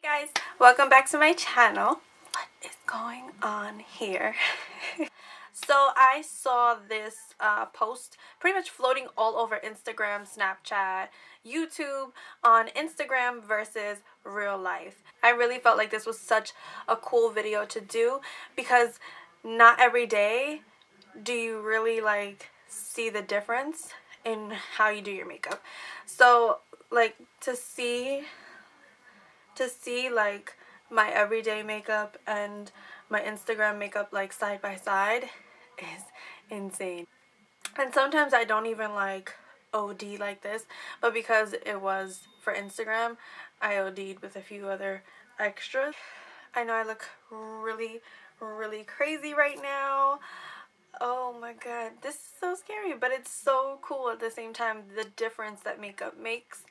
Guys, welcome back to my channel. What is going on here? So I saw this post pretty much floating all over Instagram, Snapchat, YouTube on Instagram versus real life. I really felt like this was such a cool video to do because not every day do you really like see the difference in how you do your makeup. So like to see like my everyday makeup and my Instagram makeup like side by side is insane. And sometimes I don't even like OD like this, but because it was for Instagram, I OD'd with a few other extras. I know I look really crazy right now. Oh my god, this is so scary, but it's so cool at the same time. The difference that makeup makes,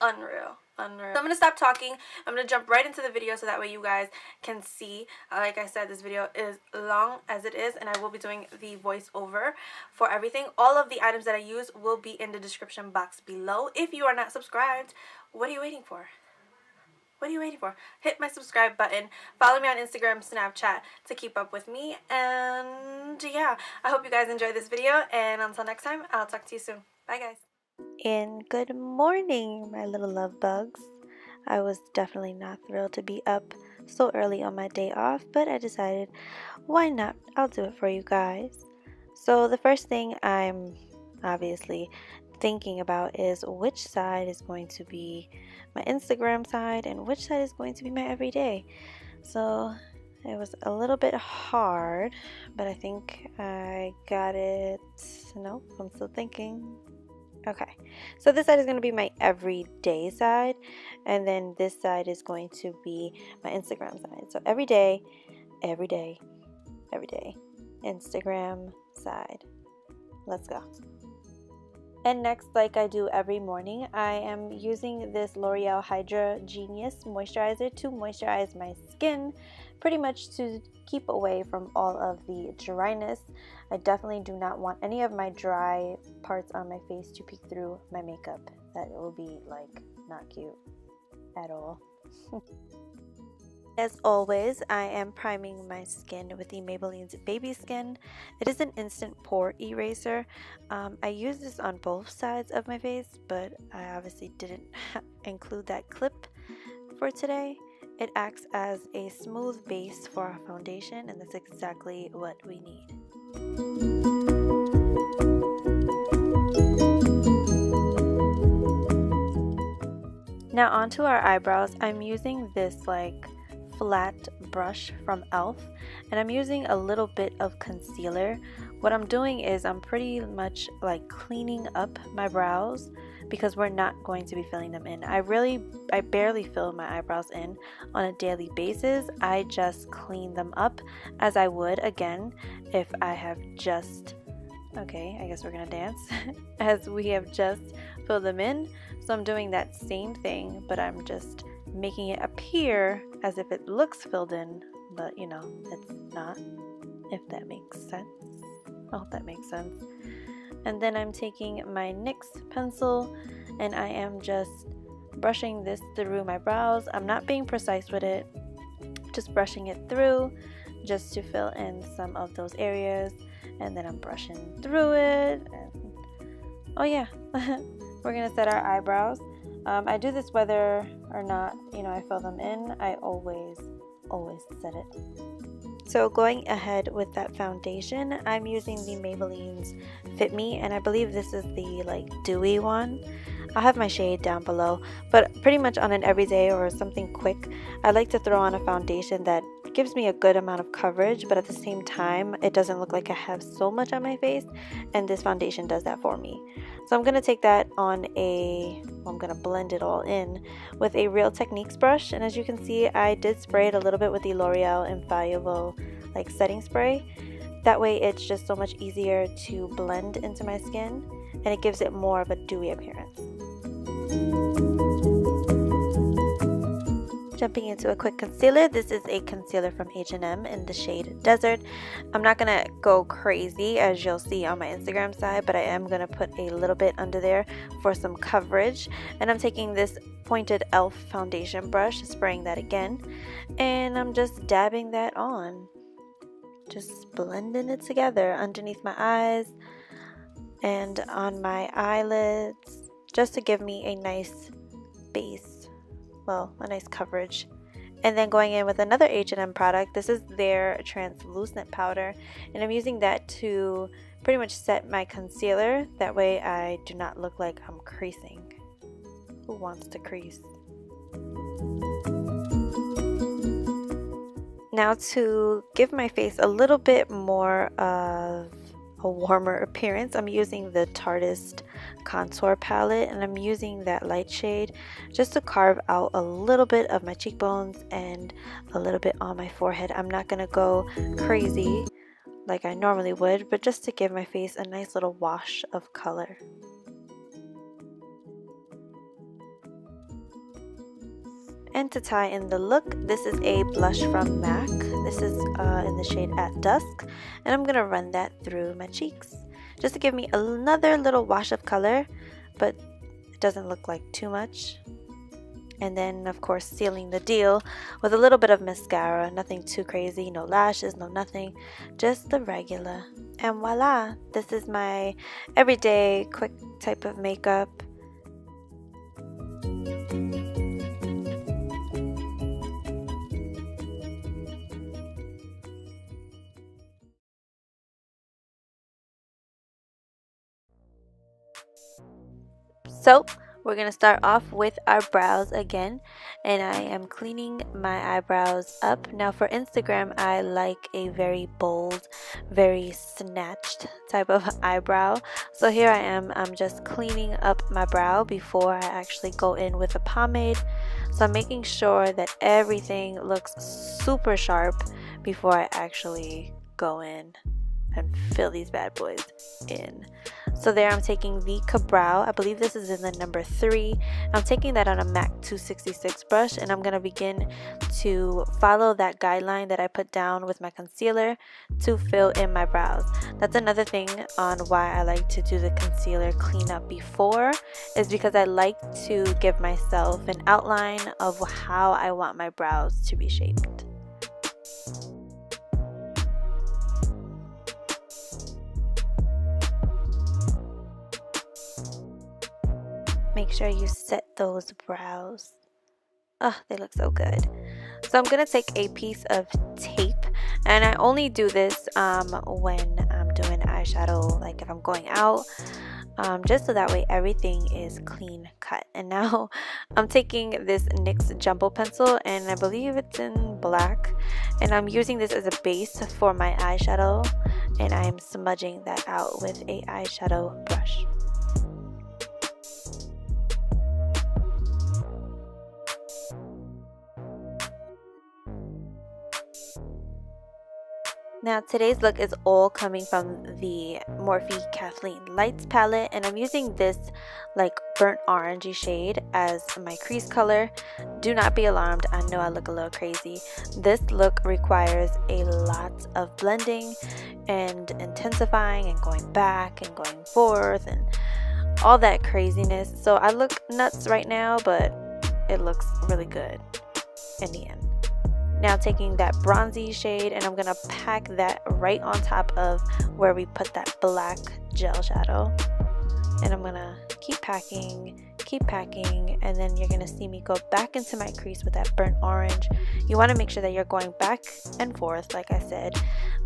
unreal. So I'm gonna stop talking. I'm gonna jump right into the video so that way you guys can see. Like I said, this video is long as it is, and I will be doing the voiceover for everything. All of the items that I use will be in the description box below. If you are not subscribed, what are you waiting for? What are you waiting for? Hit my subscribe button. Follow me on Instagram, Snapchat to keep up with me. And yeah, I hope you guys enjoyed this video. And until next time, I'll talk to you soon. Bye, guys. And good morning, my little love bugs. I was definitely not thrilled to be up so early on my day off, but I decided, why not? I'll do it for you guys. So the first thing I'm obviously thinking about is which side is going to be my Instagram side and which side is going to be my everyday. So it was a little bit hard, but I think I got it. No, I'm still thinking. Okay, so this side is going to be my everyday side, and then this side is going to be my Instagram side. So everyday, Instagram side. Let's go. And next, like I do every morning, I am using this L'Oreal Hydra Genius Moisturizer to moisturize my skin, pretty much to keep away from all of the dryness. I definitely do not want any of my dry parts on my face to peek through my makeup. That will be like not cute at all. As always, I am priming my skin with the Maybelline's Baby Skin. It is an instant pore eraser. I use this on both sides of my face, but I obviously didn't include that clip for today. It acts as a smooth base for our foundation, and that's exactly what we need. Now onto our eyebrows. I'm using this like flat brush from e.l.f. and I'm using a little bit of concealer. What I'm doing is I'm pretty much like cleaning up my brows because we're not going to be filling them in. I barely fill my eyebrows in on a daily basis. I just clean them up as I would again if I have just, okay, I guess we're gonna dance, as we have just filled them in. So I'm doing that same thing, but I'm just making it appear as if it looks filled in, but you know, it's not, if that makes sense. I hope that makes sense. And then I'm taking my NYX pencil and I am just brushing this through my brows. I'm not being precise with it, just brushing it through just to fill in some of those areas, and then I'm brushing through it. And oh yeah, we're gonna set our eyebrows. I do this whether or not, you know, I fill them in. I always set it. So going ahead with that foundation, I'm using the Maybelline's Fit Me, and I believe this is the like dewy one. I'll have my shade down below, but pretty much on an everyday or something quick, I like to throw on a foundation that gives me a good amount of coverage, but at the same time it doesn't look like I have so much on my face, and this foundation does that for me. So I'm going to take that on I'm going to blend it all in with a Real Techniques brush, and as you can see, I did spray it a little bit with the L'Oreal Infallible like setting spray. That way it's just so much easier to blend into my skin, and it gives it more of a dewy appearance. Jumping into a quick concealer. This is a concealer from H&M in the shade Desert. I'm not going to go crazy as you'll see on my Instagram side, but I am going to put a little bit under there for some coverage. And I'm taking this pointed e.l.f. foundation brush, spraying that again, and I'm just dabbing that on. Just blending it together underneath my eyes and on my eyelids, just to give me a nice base. Well, a nice coverage. And then going in with another H&M product. This is their translucent powder, and I'm using that to pretty much set my concealer. That way I do not look like I'm creasing. Who wants to crease? Now, to give my face a little bit more of a warmer appearance, I'm using the Tarteist contour palette, and I'm using that light shade just to carve out a little bit of my cheekbones and a little bit on my forehead. I'm not gonna go crazy like I normally would, but just to give my face a nice little wash of color. And to tie in the look, this is a blush from MAC. This is in the shade At Dusk, and I'm gonna run that through my cheeks just to give me another little wash of color, but it doesn't look like too much. And then, of course, sealing the deal with a little bit of mascara. Nothing too crazy, no lashes, no nothing, just the regular. And voila, this is my everyday quick type of makeup. So we're going to start off with our brows again, and I am cleaning my eyebrows up. Now for Instagram, I like a very bold, very snatched type of eyebrow. So here I am, I'm just cleaning up my brow before I actually go in with a pomade. So I'm making sure that everything looks super sharp before I actually go in and fill these bad boys in. So there I'm taking the Kabrow, I believe this is in the number 3. I'm taking that on a MAC 266 brush, and I'm going to begin to follow that guideline that I put down with my concealer to fill in my brows. That's another thing on why I like to do the concealer cleanup before, is because I like to give myself an outline of how I want my brows to be shaped. Make sure you set those brows. Oh, they look so good. So I'm going to take a piece of tape, and I only do this when I'm doing eyeshadow, like if I'm going out, just so that way everything is clean cut. And now I'm taking this NYX jumbo pencil, and I believe it's in black, and I'm using this as a base for my eyeshadow, and I'm smudging that out with a eyeshadow brush. Now today's look is all coming from the Morphe Kathleen Lights palette, and I'm using this like burnt orangey shade as my crease color. Do not be alarmed, I know I look a little crazy. This look requires a lot of blending and intensifying and going back and going forth and all that craziness. So I look nuts right now, but it looks really good in the end. Now taking that bronzy shade, and I'm going to pack that right on top of where we put that black gel shadow. And I'm going to keep packing, and then you're going to see me go back into my crease with that burnt orange. You want to make sure that you're going back and forth, like I said.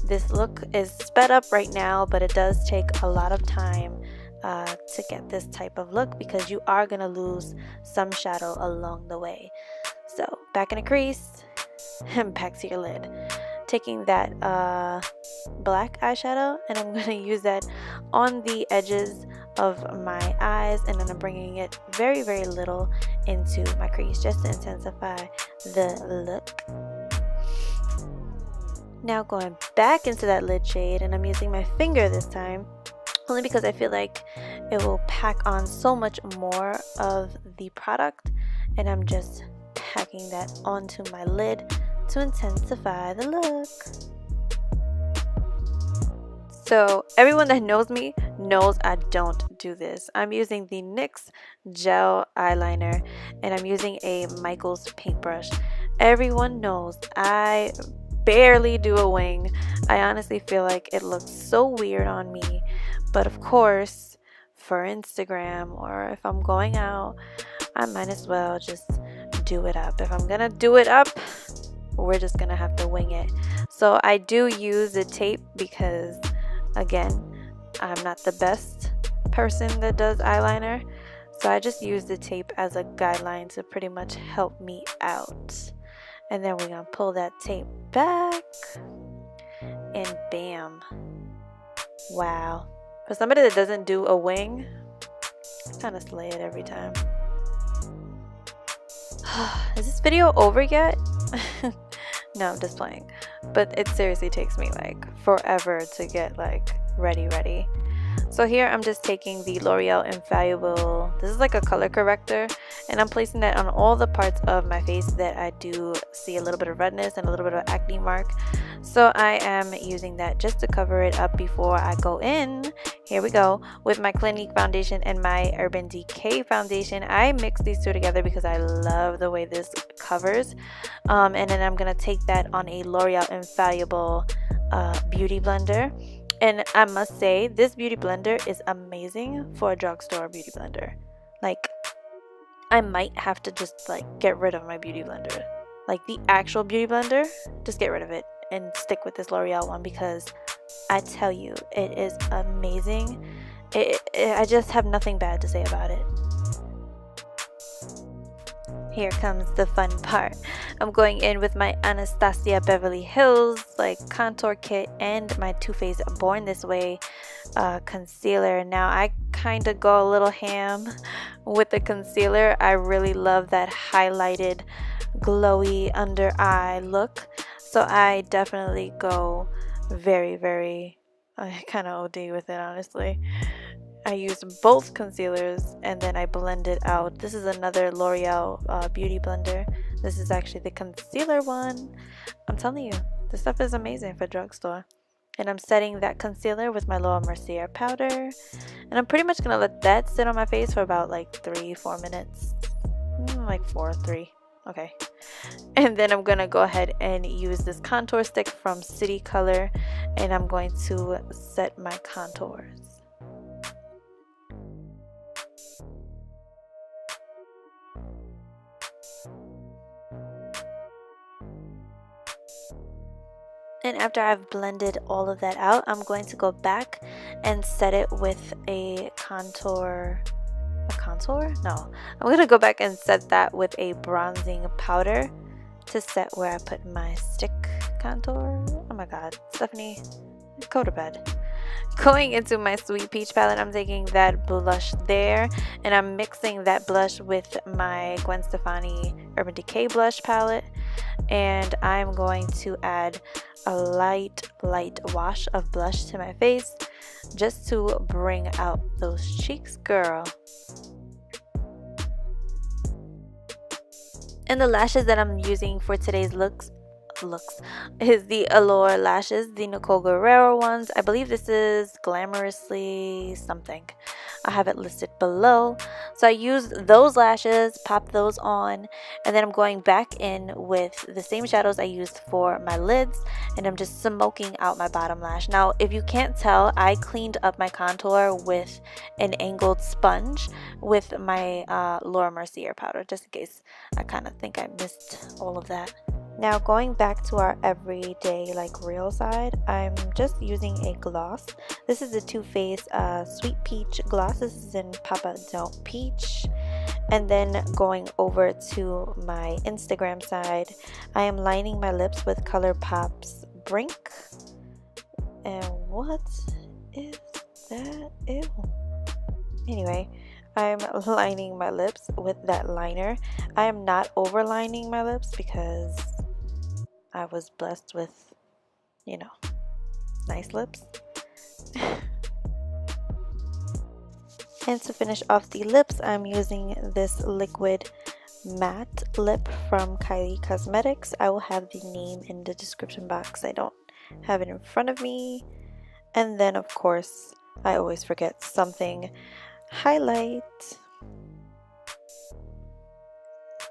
This look is sped up right now, but it does take a lot of time to get this type of look, because you are going to lose some shadow along the way. So back in a crease and back to your lid. Taking that black eyeshadow, and I'm going to use that on the edges of my eyes, and then I'm bringing it very, very little into my crease just to intensify the look. Now going back into that lid shade, and I'm using my finger this time, only because I feel like it will pack on so much more of the product, and I'm just packing that onto my lid to intensify the look. So everyone that knows me knows I don't do this. I'm using the NYX Gel Eyeliner and I'm using a Michaels paintbrush. Everyone knows I barely do a wing. I honestly feel like it looks so weird on me. But of course, for Instagram or if I'm going out, I might as well just do it up. If I'm gonna do it up, we're just gonna have to wing it. So I do use the tape because, again, I'm not the best person that does eyeliner, so I just use the tape as a guideline to pretty much help me out. And then we're gonna pull that tape back and bam. Wow. For somebody that doesn't do a wing, I kind of slay it every time. Is this video over yet? No, I'm just playing. But it seriously takes me like forever to get like ready. So here I'm just taking the L'Oreal Infallible, this is like a color corrector, and I'm placing that on all the parts of my face that I do see a little bit of redness and a little bit of acne mark. So I am using that just to cover it up before I go in. Here we go with my Clinique foundation and my Urban Decay foundation. I mix these two together because I love the way this covers. And then I'm gonna take that on a L'Oreal Infallible beauty blender. And I must say, this beauty blender is amazing for a drugstore beauty blender. Like, I might have to just like get rid of my beauty blender. Like the actual beauty blender, just get rid of it and stick with this L'Oreal one because I tell you, it is amazing. I just have nothing bad to say about it. Here comes the fun part. I'm going in with my Anastasia Beverly Hills like contour kit and my Too Faced Born This Way concealer. Now I kind of go a little ham with the concealer. I really love that highlighted glowy under eye look. So I definitely go very I kind of OD with it, honestly. I use both concealers and then I blend it out. This is another L'Oreal beauty blender. This is actually the concealer one. I'm telling you, this stuff is amazing for drugstore. And I'm setting that concealer with my little Mercier powder. And I'm pretty much going to let that sit on my face for about like 3-4 minutes. Like 3. Okay. And then I'm going to go ahead and use this contour stick from City Color. And I'm going to set my contours. And after I've blended all of that out, I'm going to go back and set it with a contour. A contour? No. I'm going to go back and set that with a bronzing powder to set where I put my stick contour. Oh my god. Stephanie, go to bed. Going into my Sweet Peach palette, I'm taking that blush there. And I'm mixing that blush with my Gwen Stefani Urban Decay blush palette. And I'm going to add a light wash of blush to my face just to bring out those cheeks, girl. And the lashes that I'm using for today's looks is the Allure lashes, the Nicole Guerrero ones. I believe this is Glamorously something. I have it listed below. So I used those lashes, popped those on, and then I'm going back in with the same shadows I used for my lids, and I'm just smoking out my bottom lash. Now, if you can't tell, I cleaned up my contour with an angled sponge with my Laura Mercier powder, just in case I kind of think I missed all of that. Now going back to our everyday like real side, I'm just using a gloss. This is the Too Faced Sweet Peach gloss. This is in Papa Don't Peach. And then going over to my Instagram side, I am lining my lips with ColourPop's Brink. And what is that? Ew. Anyway, I'm lining my lips with that liner. I am not overlining my lips because I was blessed with, you know, nice lips. And to finish off the lips, I'm using this liquid matte lip from Kylie Cosmetics. I will have the name in the description box. I don't have it in front of me. And then of course, I always forget something. Highlight.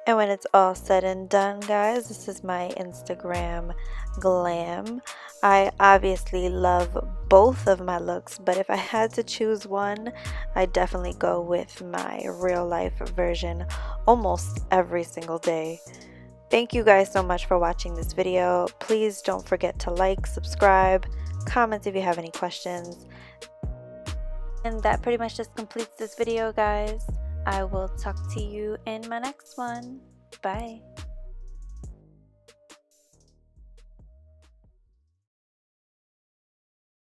And when it's all said and done, guys, this is my Instagram glam. I obviously love both of my looks, but if I had to choose one, I'd definitely go with my real life version almost every single day. Thank you guys so much for watching this video. Please don't forget to like, subscribe, comment if you have any questions. And that pretty much just completes this video, guys. I will talk to you in my next one. Bye.